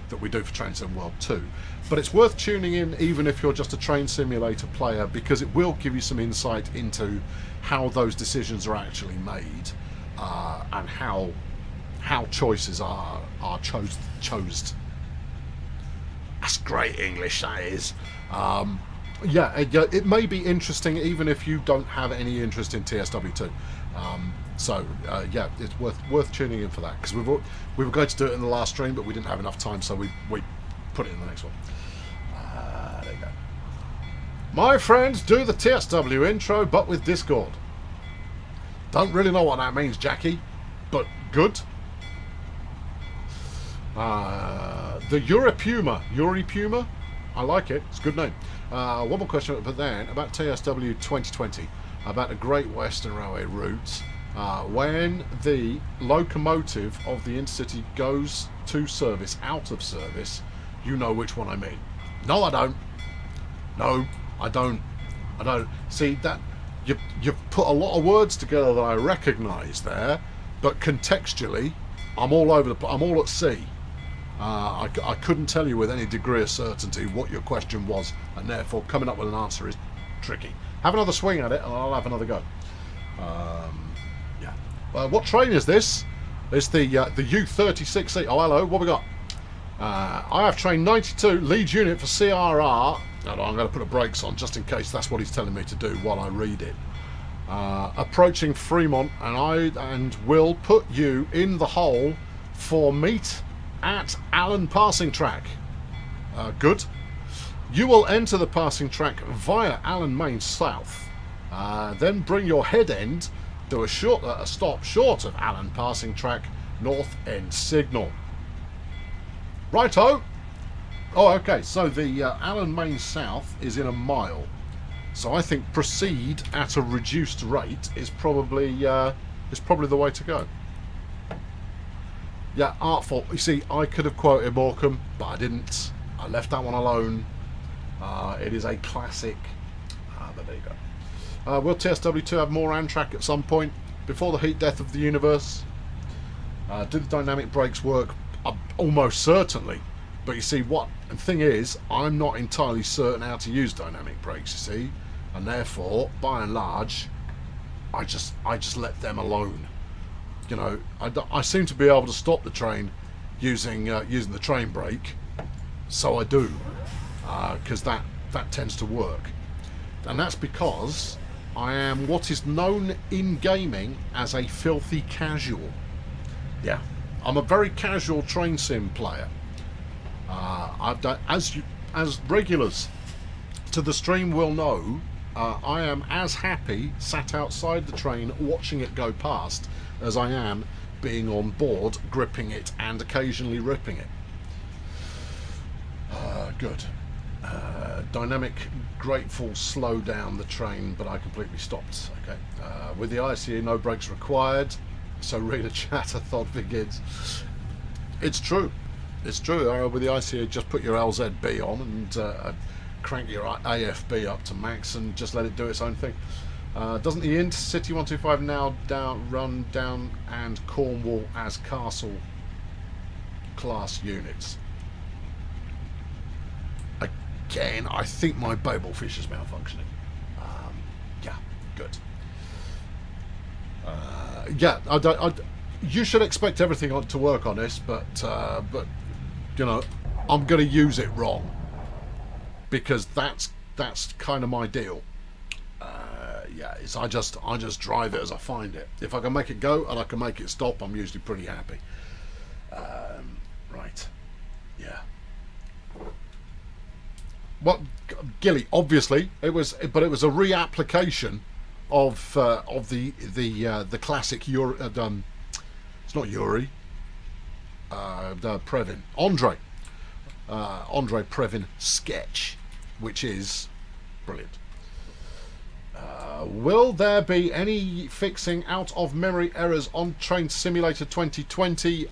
that we do for Train Sim World 2. But it's worth tuning in even if you're just a train simulator player, because it will give you some insight into how those decisions are actually made, and how choices are chose. That's great English, that is. Yeah, it may be interesting even if you don't have any interest in TSW2. Yeah, it's worth tuning in for that, because we were going to do it in the last stream, but we didn't have enough time, so we put it in the next one. There you go. My friends, do the TSW intro, but with Discord. Don't really know what that means, Jackie, but good. The Yuri Puma, I like it. It's a good name. One more question, but then about TSW 2020, about the Great Western Railway route. When the locomotive of the Intercity goes to service, out of service, you know which one I mean. No, I don't. No, I don't. I don't. See, that you've put a lot of words together that I recognise there, but contextually, I'm all at sea. I couldn't tell you with any degree of certainty what your question was, and therefore coming up with an answer is tricky. Have another swing at it, and I'll have another go. Yeah. What train is this? It's the U36C. Oh, hello. What we got? I have train 92, lead unit for CRR. I'm going to put the brakes on just in case that's what he's telling me to do while I read it. Approaching Fremont, and will put you in the hole for meet at Allen Passing Track. Good. You will enter the passing track via Allen Main South. Then bring your head end to a stop short of Allen Passing Track North End Signal. Righto. Oh, okay. So the Allen Main South is in a mile. So I think proceed at a reduced rate is probably the way to go. Yeah, artful. You see, I could have quoted Morecambe, but I didn't. I left that one alone. It is a classic. But there you go. Will TSW2 have more Amtrak at some point before the heat death of the universe? Do the dynamic brakes work? Almost certainly. But you see, what the thing is, I'm not entirely certain how to use dynamic brakes, you see, and therefore, by and large, I just let them alone. You know, I seem to be able to stop the train using the train brake, so I do, because that tends to work, and that's because I am what is known in gaming as a filthy casual. Yeah, I'm a very casual train sim player. I've done, as regulars to the stream will know, I am as happy sat outside the train watching it go past as I am being on board, gripping it and occasionally ripping it. Good. Dynamic grateful slow down the train, but I completely stopped. Okay. With the ICE, no brakes required. So reader chatter thought begins. It's true. It's true. With the ICE, just put your LZB on and crank your AFB up to max and just let it do its own thing. Doesn't the Intercity 125 now run down and Cornwall as Castle class units? Again, I think my Babelfish is malfunctioning. Yeah, good. Yeah, you should expect everything to work on this, but you know, I'm going to use it wrong because that's kind of my deal. Yeah, I just drive it as I find it. If I can make it go and I can make it stop, I'm usually pretty happy. Right. Yeah. Well, Gilly, obviously it was a reapplication of the classic Yuri. It's not Yuri. The Previn Andre Previn sketch, which is brilliant. Will there be any fixing out of memory errors on Train Simulator 2020?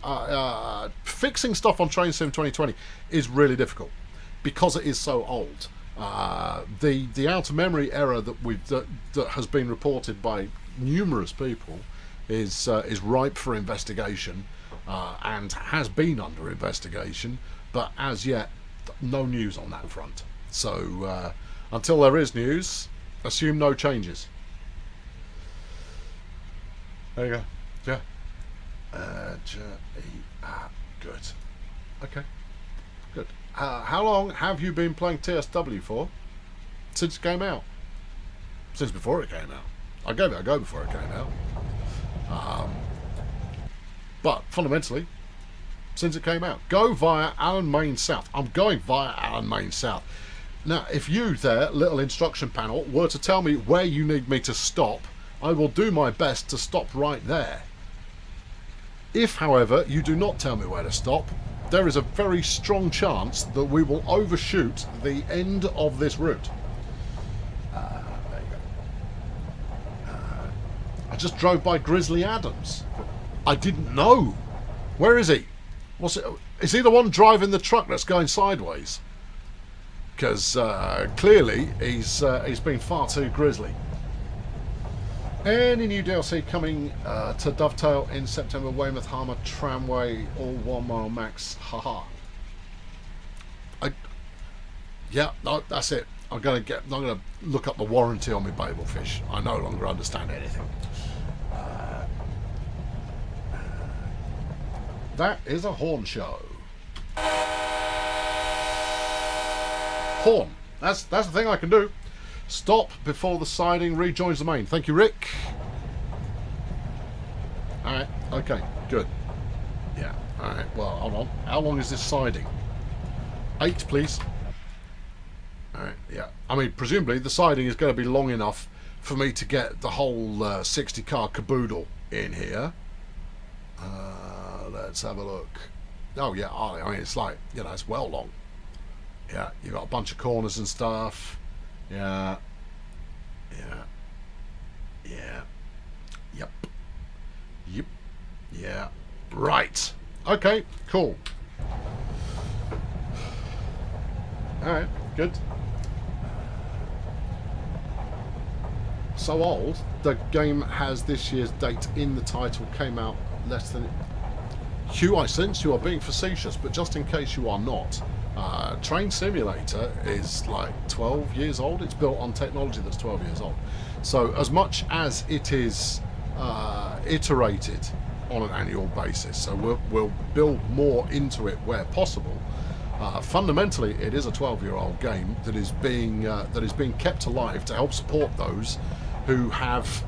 Fixing stuff on Train Sim 2020 is really difficult because it is so old. The out of memory error that has been reported by numerous people is ripe for investigation and has been under investigation, but as yet no news on that front. So until there is news, assume no changes. There you go. Yeah. Good. Okay. Good. How long have you been playing TSW for? Since it came out? Since before it came out. I gave it a go before it came out. But fundamentally, since it came out. Go via Allen Main South. I'm going via Allen Main South. Now, if you there, little instruction panel, were to tell me where you need me to stop, I will do my best to stop right there. If, however, you do not tell me where to stop, there is a very strong chance that we will overshoot the end of this route. There you go. I just drove by Grizzly Adams. I didn't know. Where is he? What's it? Is he the one driving the truck that's going sideways? Because clearly he's been far too grisly. Any new DLC coming to Dovetail in September? Weymouth Harmer Tramway, all 1 mile max. Haha. Yeah, no, that's it. I'm gonna look up the warranty on my Babelfish. I no longer understand anything. That is a horn show. Horn. That's the thing I can do. Stop before the siding rejoins the main. Thank you, Rick. Alright, okay, good. Yeah, alright, well, hold on. How long is this siding? 8, please. Alright, yeah. I mean, presumably the siding is going to be long enough for me to get the whole 60 car caboodle in here. Let's have a look. Oh, yeah, I mean, it's like, you know, it's well long. Yeah, you've got a bunch of corners and stuff. Yeah. Yep. Yeah. Right. Okay, cool. Alright, good. so old. The game has this year's date in the title, came out less than... Hugh, I sense you are being facetious, but just in case you are not, Train Simulator is like 12 years old. It's built on technology that's 12 years old. So as much as it is iterated on an annual basis, so we'll build more into it where possible. Fundamentally, it is a 12-year-old game that is being kept alive to help support those who have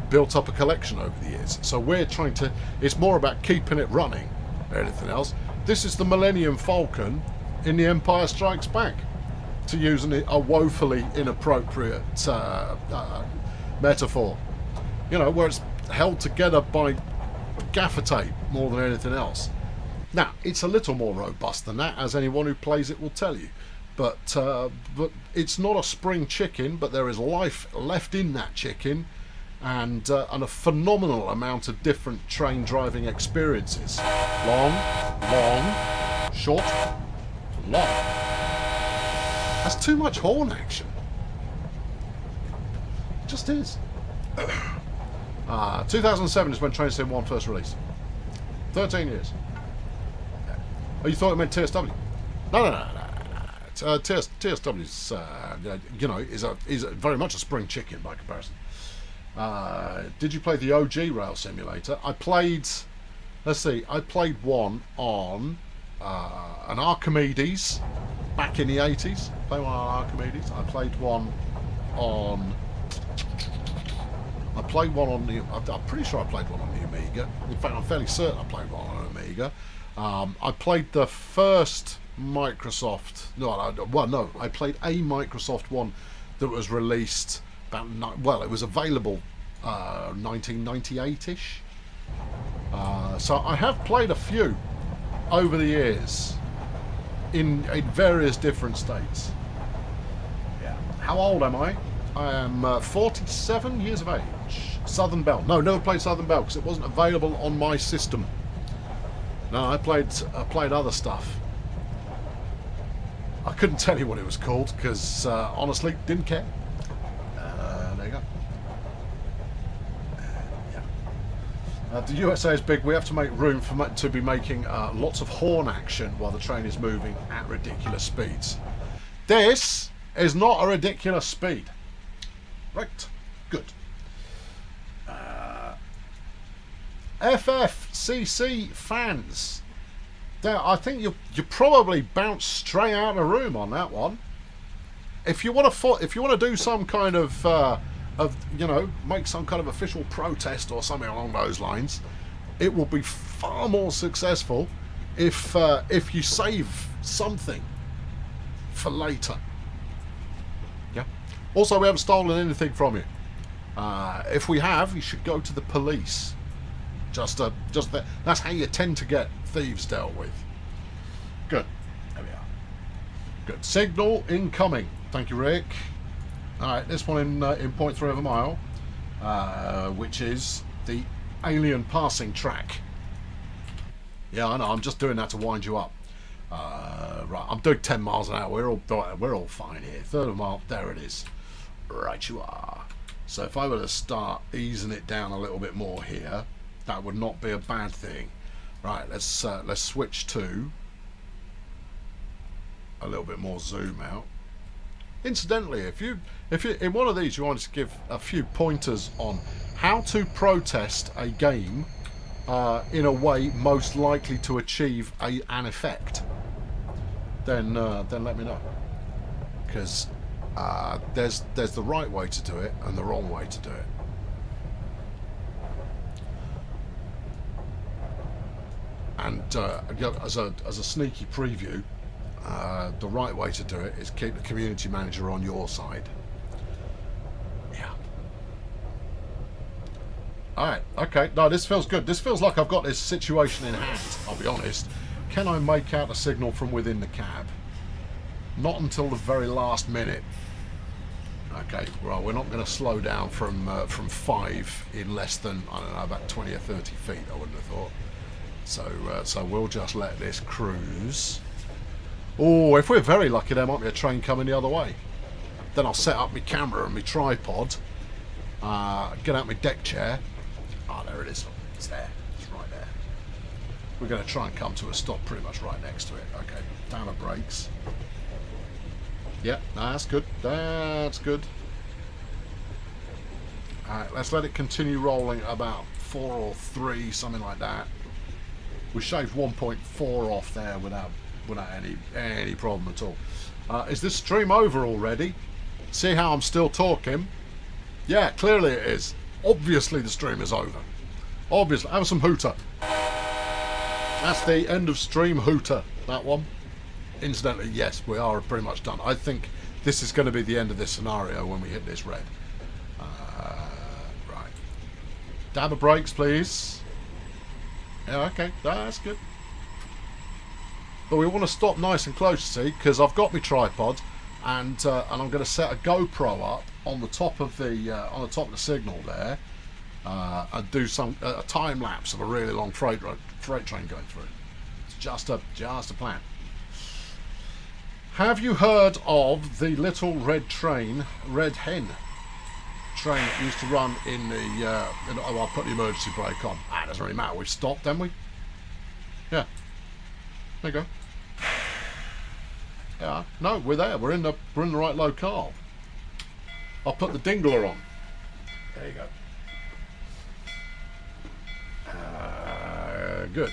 built up a collection over the years. So we're trying to... It's more about keeping it running than anything else. This is the Millennium Falcon in The Empire Strikes Back, to use a woefully inappropriate metaphor. You know, where it's held together by gaffer tape more than anything else. Now, it's a little more robust than that, as anyone who plays it will tell you. But it's not a spring chicken, but there is life left in that chicken, and a phenomenal amount of different train driving experiences. Long, short, long. That's too much horn action. It just is. 2007 is when Train Sim 1 first released. 13 years. Oh, you thought it meant TSW? No. TSW is, you know, is very much a spring chicken by comparison. Did you play the OG Rail Simulator? I played. Let's see. I played one on an Archimedes back in the 80s. Played one on Archimedes. I played one on. I'm pretty sure I played one on the Amiga. In fact, I'm fairly certain I played one on an Amiga. I played the first Microsoft. I played a Microsoft one that was released about. It was available 1998ish. So I have played a few over the years in various different states. Yeah. How old am I? I am 47 years of age. Southern Belle. No, never played Southern Belle because it wasn't available on my system. No, I played other stuff. I couldn't tell you what it was called because honestly, didn't care. There you go. Yeah. The USA is big. We have to make room to be making lots of horn action while the train is moving at ridiculous speeds. This is not a ridiculous speed. Right. Good. FFCC fans, I think you probably bounced straight out of the room on that one. If you want to do some kind of make some kind of official protest or something along those lines, it will be far more successful if you save something for later. Yeah. Also, we haven't stolen anything from you. If we have, you should go to the police. That's how you tend to get thieves dealt with. Good. There we are. Good. Signal incoming. Thank you, Rick. Alright, this one in 0.3 of a mile, which is the alien passing track. Yeah, I know, I'm just doing that to wind you up. Right, I'm doing 10 miles an hour. We're all fine here. Third of a mile, there it is. Right you are. So if I were to start easing it down a little bit more here, that would not be a bad thing. Right, let's switch to a little bit more zoom out. Incidentally, if you in one of these you wanted to give a few pointers on how to protest a game in a way most likely to achieve an effect, then let me know, because there's the right way to do it and the wrong way to do it. And as a sneaky preview, the right way to do it is keep the community manager on your side. Yeah. Alright, okay. No, this feels good. This feels like I've got this situation in hand, I'll be honest. Can I make out a signal from within the cab? Not until the very last minute. Okay, well, we're not going to slow down from 5 in less than, I don't know, about 20 or 30 feet, I wouldn't have thought. So we'll just let this cruise. Oh, if we're very lucky, there might be a train coming the other way. Then I'll set up my camera and my tripod get out my deck chair. Ah, there it is. It's there. It's right there. We're going to try and come to a stop pretty much right next to it. Okay, down the brakes. Yep, that's good. That's good. Alright, let's let it continue rolling at about 4 or 3, something like that. We shaved 1.4 off there without any problem at all. Is this stream over already? See how I'm still talking? Yeah, clearly it is. Obviously the stream is over. Obviously. Have some hooter. That's the end of stream hooter, that one. Incidentally, yes, we are pretty much done. I think this is going to be the end of this scenario when we hit this red. Right. Dab of brakes, please. Yeah, okay, that's good. But we want to stop nice and close, see, because I've got my tripod, and I'm going to set a GoPro up on the top of the signal there, and do a time lapse of a really long freight train going through. It's just a plan. Have you heard of the little red hen train that used to run in the... oh, I'll put the emergency brake on. Ah, it doesn't really matter. We've stopped, haven't we? Yeah. There you go. Yeah. No, we're there. We're in the right locale. I'll put the dingler on. There you go. Good.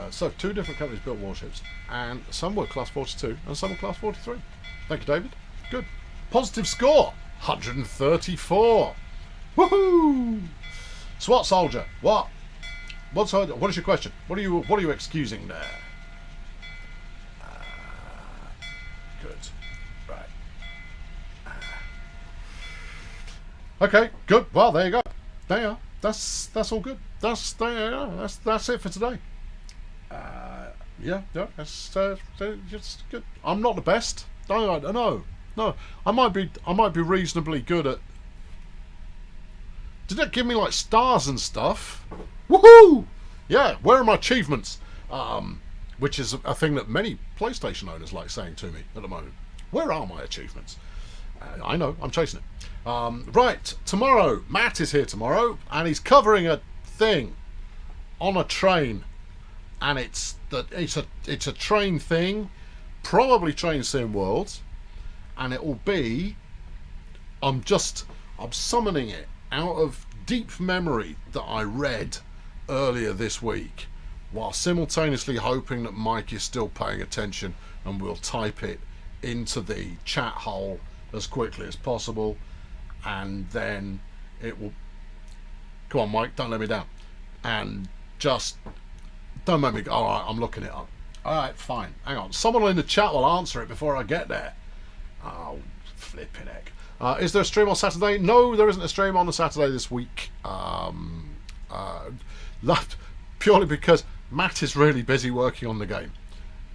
So, 2 different companies built warships, and some were Class 42 and some were Class 43. Thank you, David. Good. Positive score, 134. Woohoo! SWAT soldier, what? What is your question? What are you excusing there? Good. Right. Okay. Good. Well, there you go. There you are. That's all good. That's it for today. Yeah, that's just good. I'm not the best. No. I might be reasonably good at. Did it give me like stars and stuff? Woohoo! Yeah, where are my achievements? Which is a thing that many PlayStation owners like saying to me at the moment. Where are my achievements? I know, I'm chasing it. Right, tomorrow, Matt is here tomorrow, and he's covering a thing on a train. And it's a train thing, probably Train Sim World, and it will be. I'm summoning it out of deep memory that I read earlier this week, while simultaneously hoping that Mike is still paying attention and will type it into the chat hole as quickly as possible, and then it will. Come on, Mike, don't let me down, and just. Don't make me go, alright, I'm looking it up. Alright, fine. Hang on. Someone in the chat will answer it before I get there. Oh, flipping heck. Is there a stream on Saturday? No, there isn't a stream on the Saturday this week. Purely because Matt is really busy working on the game.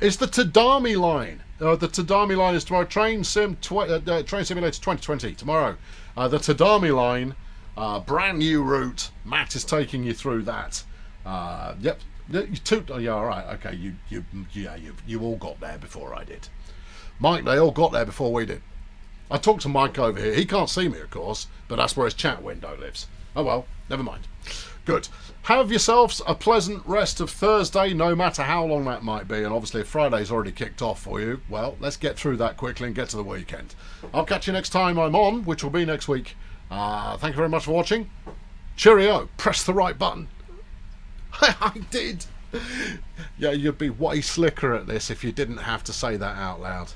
It's the Tadami line. The Tadami line is tomorrow. Train Simulator 2020 tomorrow. The Tadami line, brand new route. Matt is taking you through that. Yep. Yeah, all right. Okay, you all got there before I did. Mike, they all got there before we did. I talked to Mike over here. He can't see me, of course, but that's where his chat window lives. Oh well, never mind. Good. Have yourselves a pleasant rest of Thursday, no matter how long that might be. And obviously, if Friday's already kicked off for you, well, let's get through that quickly and get to the weekend. I'll catch you next time I'm on, which will be next week. Thank you very much for watching. Cheerio. Press the right button. I did. Yeah, you'd be way slicker at this if you didn't have to say that out loud.